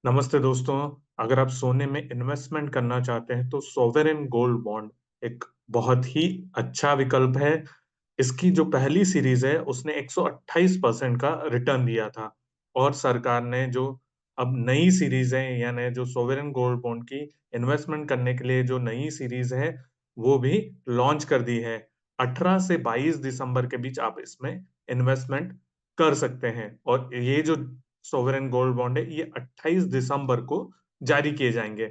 नमस्ते दोस्तों। अगर आप सोने में इन्वेस्टमेंट करना चाहते हैं तो सोवरेन गोल्ड बॉन्ड एक बहुत ही अच्छा विकल्प है। इसकी जो पहली सीरीज है उसने 128% का रिटर्न दिया था और सरकार ने जो अब नई सीरीज है यानी जो सोवरेन गोल्ड बॉन्ड की इन्वेस्टमेंट करने के लिए जो नई सीरीज है वो भी लॉन्च कर दी है। 18 से 22 दिसंबर के बीच आप इसमें इन्वेस्टमेंट कर सकते हैं और ये जो सोवरेन गोल्ड बॉन्ड है ये 28 दिसंबर को जारी किए जाएंगे।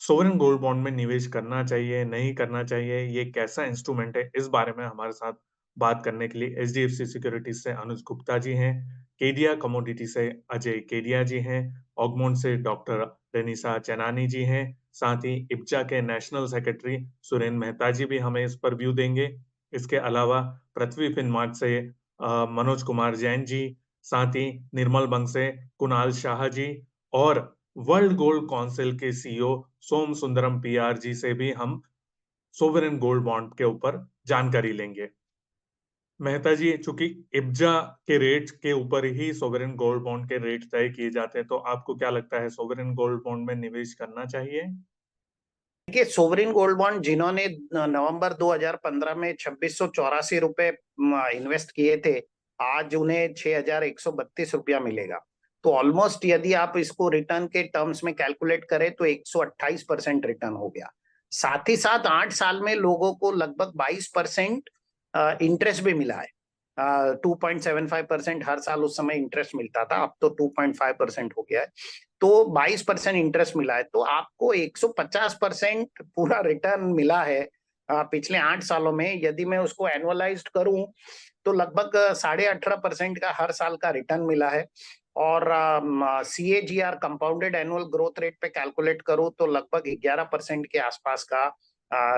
सोवरेन गोल्ड बॉन्ड में निवेश करना चाहिए नहीं करना चाहिए, ये कैसा इंस्ट्रूमेंट है, इस बारे में हमारे साथ बात करने के लिए एचडीएफसी सिक्योरिटीज से अनुज गुप्ता जी हैं, केडिया कमोडिटी से अजय केडिया जी हैं, ऑगमोंट से डॉक्टर रेनिसा चैनानी जी हैं, साथ ही इब्जा के नेशनल सेक्रेटरी सुरेंद्र मेहता जी भी हमें इस पर व्यू देंगे। इसके अलावा पृथ्वी फिनमार्ट से मनोज कुमार जैन जी, साथ ही निर्मल बंग से कुणाल शाह जी और वर्ल्ड गोल्ड काउंसिल के सीईओ सोम सुंदरम पीआर जी से भी हम सोवरेन गोल्ड बॉन्ड के ऊपर जानकारी लेंगे। मेहता जी, चूंकि इब्जा के रेट के ऊपर ही सोवरेन गोल्ड बॉन्ड के रेट तय किए जाते हैं, तो आपको क्या लगता है सोवरेन गोल्ड बॉन्ड में निवेश करना चाहिए? देखिए, सोवरिन गोल्ड बॉन्ड जिन्होंने नवंबर 2015 में 2684 रुपए इन्वेस्ट किए थे, आज उन्हें 6132 रुपया मिलेगा। तो ऑलमोस्ट यदि आप इसको रिटर्न के टर्म्स में कैलकुलेट करें तो 128% रिटर्न हो गया। साथ ही साथ 8 साल में लोगों को लगभग 22% इंटरेस्ट भी मिला है। 2.75% हर साल उस समय इंटरेस्ट मिलता था, अब तो 2.5% हो गया है। तो 22% इंटरेस्ट मिला है, तो आपको 150% पूरा रिटर्न मिला है पिछले 8 सालों में। यदि मैं उसको एनुअलाइज्ड करूं तो लगभग 18.5% का हर साल का रिटर्न मिला है। और CAGR compounded annual growth rate पे कैलकुलेट करूं तो लगभग 11% के आसपास का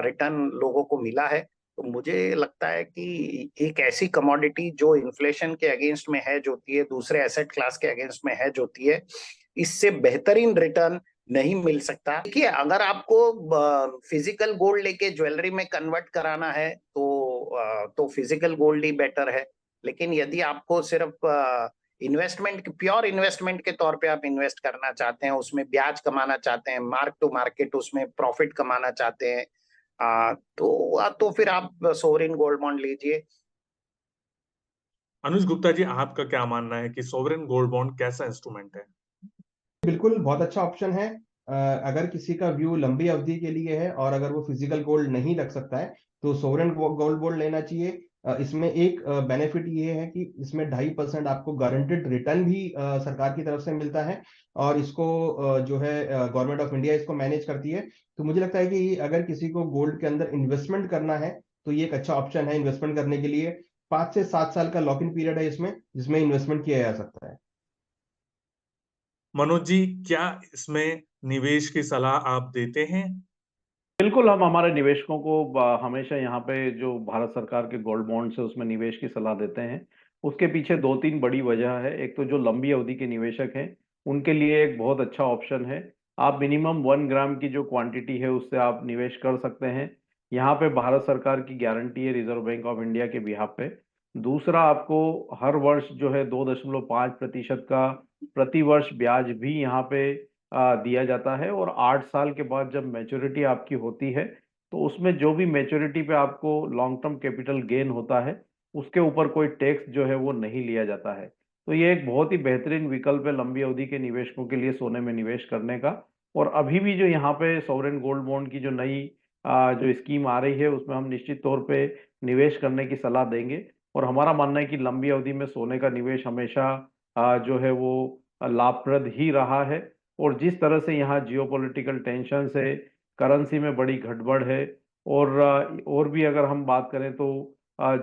रिटर्न लोगों को मिला है। तो मुझे लगता है कि एक ऐसी कमोडिटी जो इन्फ्लेशन के अगेंस्ट में हेज होती है, दूसरे एसेट क्लास के अगेंस्ट में हेज होती है, इससे बेहतरीन रिटर्न नहीं मिल सकता। देखिए, अगर आपको फिजिकल गोल्ड लेके ज्वेलरी में कन्वर्ट कराना है तो फिजिकल गोल्ड ही बेटर है। लेकिन यदि आपको सिर्फ इन्वेस्टमेंट, प्योर इन्वेस्टमेंट के तौर पे आप इन्वेस्ट करना चाहते हैं, उसमें ब्याज कमाना चाहते हैं, मार्क टू मार्केट उसमें प्रॉफिट कमाना चाहते हैं, तो फिर आप सोवरिन गोल्ड बॉन्ड लीजिए। अनुज गुप्ता जी, आपका क्या मानना है कि सोवरेन गोल्ड बॉन्ड कैसा इंस्ट्रूमेंट है? बिल्कुल बहुत अच्छा ऑप्शन है। अगर किसी का व्यू लंबी अवधि के लिए है और अगर वो फिजिकल गोल्ड नहीं रख सकता है तो सोवरेन गोल्ड बॉन्ड लेना चाहिए। इसमें एक बेनिफिट ये है कि इसमें 2.5% आपको गारंटेड रिटर्न भी सरकार की तरफ से मिलता है और इसको जो है गवर्नमेंट ऑफ इंडिया इसको मैनेज करती है। तो मुझे लगता है कि अगर किसी को गोल्ड के अंदर इन्वेस्टमेंट करना है तो ये एक अच्छा ऑप्शन है इन्वेस्टमेंट करने के लिए। 5 से 7 साल का लॉक इन पीरियड है इसमें, जिसमें इन्वेस्टमेंट किया जा सकता है। मनोज जी, क्या इसमें निवेश की सलाह आप देते हैं? बिल्कुल, हम हमारे निवेशकों को हमेशा यहाँ पे जो भारत सरकार के गोल्ड बॉन्ड्स है उसमें निवेश की सलाह देते हैं। उसके पीछे दो तीन बड़ी वजह है। एक तो जो लंबी अवधि के निवेशक हैं उनके लिए एक बहुत अच्छा ऑप्शन है। आप मिनिमम 1 ग्राम की जो क्वांटिटी है उससे आप निवेश कर सकते हैं। यहाँ पे भारत सरकार की गारंटी है रिजर्व बैंक ऑफ इंडिया के बिहाफ पे। दूसरा, आपको हर वर्ष जो है 2.5% का प्रति वर्ष ब्याज भी यहाँ पे दिया जाता है। और 8 साल के बाद जब मैच्योरिटी आपकी होती है तो उसमें जो भी मैच्योरिटी पे आपको लॉन्ग टर्म कैपिटल गेन होता है उसके ऊपर कोई टैक्स जो है वो नहीं लिया जाता है। तो ये एक बहुत ही बेहतरीन विकल्प है लंबी अवधि के निवेशकों के लिए सोने में निवेश करने का। और अभी भी जो यहाँ पे सॉवरेन गोल्ड बॉन्ड की जो नई जो स्कीम आ रही है उसमें हम निश्चित तौर पे निवेश करने की सलाह देंगे। और हमारा मानना है कि लंबी अवधि में सोने का निवेश हमेशा जो है वो लाभप्रद ही रहा है। और जिस तरह से यहाँ जियोपॉलिटिकल टेंशन है, करेंसी में बड़ी गड़बड़ है, और भी अगर हम बात करें तो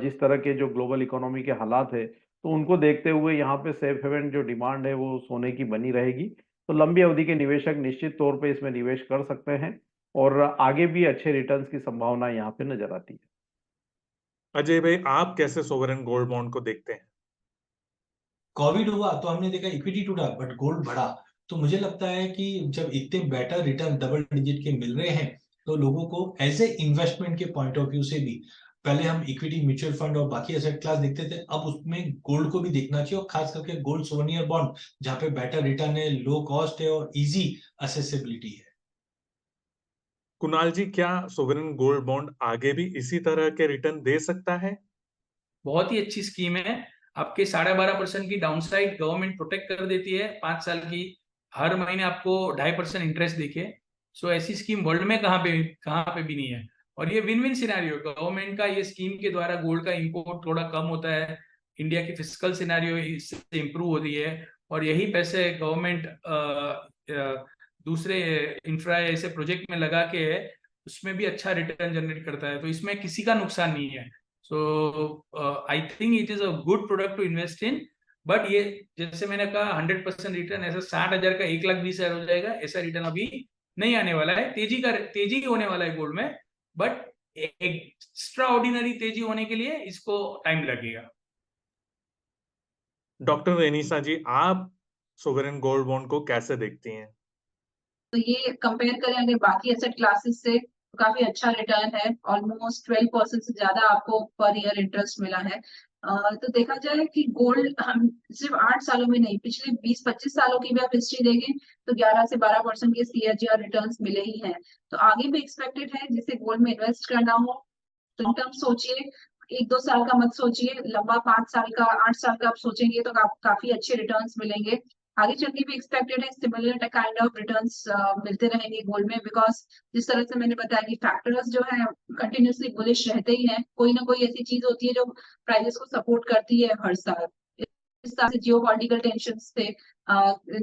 जिस तरह के जो ग्लोबल इकोनॉमी के हालात है तो उनको देखते हुए यहाँ पे सेफ हेवन जो डिमांड है वो सोने की बनी रहेगी। तो लंबी अवधि के निवेशक निश्चित तौर पे इसमें निवेश कर सकते हैं और आगे भी अच्छे रिटर्न्स की संभावना यहाँ पे नजर आती है। अजय भाई, आप कैसे सोवरेन गोल्ड बॉन्ड को देखते हैं? कोविड हुआ तो हमने देखा इक्विटी टूटा बट गोल्ड बढ़ा। तो मुझे लगता है कि जब इतने बेटर रिटर्न डबल डिजिट के मिल रहे हैं तो लोगों को एज ए इन्वेस्टमेंट के पॉइंट ऑफ व्यू से भी पहले हम इक्विटी, म्यूचुअल फंड और बाकी एसेट क्लास देखते थे, अब उसमें गोल्ड को भी देखना चाहिए, और खास करके गोल्ड सोवनियर बॉन्ड, जहां पे बेटर रिटर्न है, लो कॉस्ट है और इजी असेसिबिलिटी है। कुणाल जी, क्या सोवरेन गोल्ड बॉन्ड आगे भी इसी तरह के रिटर्न दे सकता है? बहुत ही अच्छी स्कीम है। आपके 12.5% की डाउनसाइड गवर्नमेंट प्रोटेक्ट कर देती है 5 साल की, हर महीने आपको 2.5% इंटरेस्ट देखिए। सो ऐसी स्कीम वर्ल्ड में कहाँ पे भी नहीं है। और ये विन विन सिनेरियो, गवर्नमेंट का ये स्कीम के द्वारा गोल्ड का इंपोर्ट थोड़ा कम होता है, इंडिया की फिजिकल सिनेरियो इससे इम्प्रूव होती है, और यही पैसे गवर्नमेंट दूसरे इंफ्रा ऐसे प्रोजेक्ट में लगा के उसमें भी अच्छा रिटर्न जनरेट करता है, तो इसमें किसी का नुकसान नहीं है। So I think it is a good product to invest in. But ये जैसे मैंने कहा 100% रिटर्न ऐसा 60,000 का 1,20,000 हो जाएगा, ऐसा रिटर्न अभी नहीं आने वाला है। तेजी होने वाला है गोल्ड में, बट एक्स्ट्रा ऑर्डिनरी तेजी होने के लिए इसको टाइम लगेगा। डॉक्टर रेनिसा जी, आप सोवरेन गोल्ड बॉन्ड को कैसे देखती हैं? तो ये कंपेयर करें अगर बाकी एसेट क्लासेस से, तो काफी अच्छा रिटर्न है, ऑलमोस्ट 12% से ज्यादा आपको पर ईयर इंटरेस्ट मिला है। तो देखा जाए कि गोल्ड हम सिर्फ 8 सालों में नहीं, पिछले 20-25 सालों की भी आप हिस्ट्री देखें तो 11 से 12% के CAGR रिटर्न्स मिले ही हैं। तो आगे भी एक्सपेक्टेड है, जिसे गोल्ड में इन्वेस्ट करना हो लॉन्ग टर्म सोचिए, 1-2 साल का मत सोचिए, लंबा 5 साल का 8 साल का आप सोचेंगे तो काफी अच्छे रिटर्न्स मिलेंगे। आगे चल के भी एक्सपेक्टेड है सिमिलर काइंड ऑफ रिटर्न्स मिलते रहेंगे गोल्ड में, बिकॉज जिस तरह से मैंने बताया कि फैक्टर्स जो है कंटिन्यूसली बुलिश रहते ही हैं, कोई ना कोई ऐसी चीज होती है जो प्राइसेस को सपोर्ट करती है हर साल। इस तरह से जियो पॉलिटिकल टेंशन थे,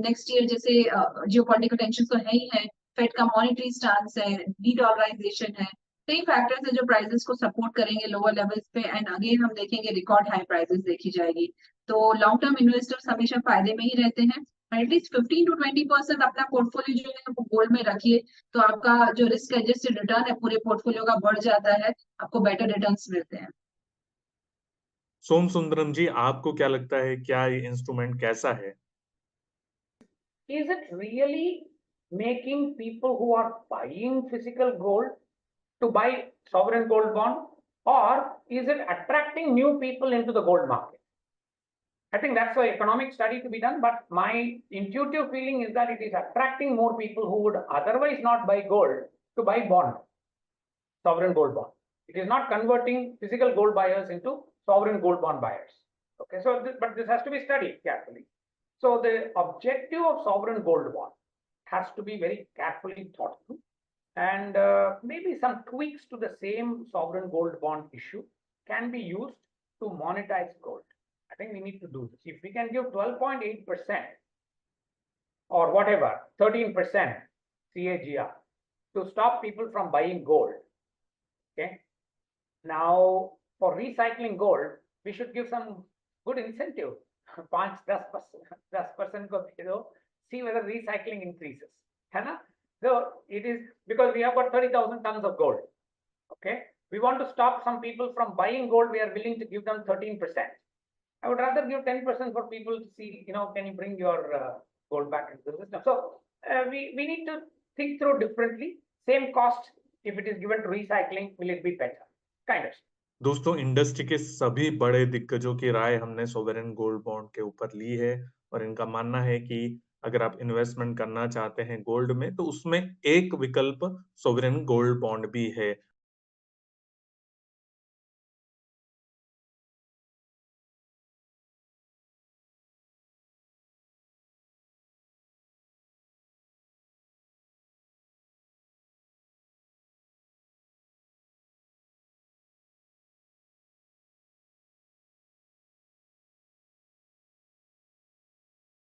नेक्स्ट ईयर जैसे जियो पॉलिटिकल टेंशन तो है ही है, फेड का मॉनिटरी स्टांस है, डीडॉलराइजेशन है, कई फैक्टर्स है जो प्राइसेस को सपोर्ट करेंगे लोअर लेवल्स पे, एंड अगेन हम देखेंगे रिकॉर्ड हाई प्राइसेस देखी जाएगी। तो लॉन्ग टर्म इन्वेस्टर्स हमेशा फायदे में ही रहते हैं। एटलीस्ट 15 to 20% अपना पोर्टफोलियो जो है वो गोल्ड में रखिए, तो आपका जो रिस्क एडजस्टेड रिटर्न है पूरे पोर्टफोलियो का बढ़ जाता है, आपको बेटर रिटर्न्स मिलते हैं। सोम सुंदरम जी, आपको क्या लगता है, क्या ये इंस्ट्रूमेंट कैसा है? Is it really making people who are buying physical gold to buy sovereign gold bond, or is it attracting new people into the gold market? I think that's an economic study to be done, but my intuitive feeling is that it is attracting more people who would otherwise not buy gold to buy bond, sovereign gold bond. It is not converting physical gold buyers into sovereign gold bond buyers. Okay, so but this has to be studied carefully. So the objective of sovereign gold bond has to be very carefully thought through, and maybe some tweaks to the same sovereign gold bond issue can be used to monetize gold. I think we need to do this. If we can give 12.8% or whatever, 13% CAGR to stop people from buying gold, okay? Now, for recycling gold, we should give some good incentive. 5-10% को दे दो, see whether recycling increases, है ना? So it is because we have got 30,000 tons of gold. Okay, we want to stop some people from buying gold. We are willing to give them 13%. I would rather give 10% for people to see, can you bring your gold back into the system? So we need to think through differently. Same cost, if it is given to recycling, will it be better? Kind of. दोस्तों, industry के सभी बड़े दिग्गजों की राय हमने sovereign gold bond के ऊपर ली है, और इनका मानना है कि अगर आप इन्वेस्टमेंट करना चाहते हैं गोल्ड में, तो उसमें एक विकल्प सोवरेन गोल्ड बॉन्ड भी है।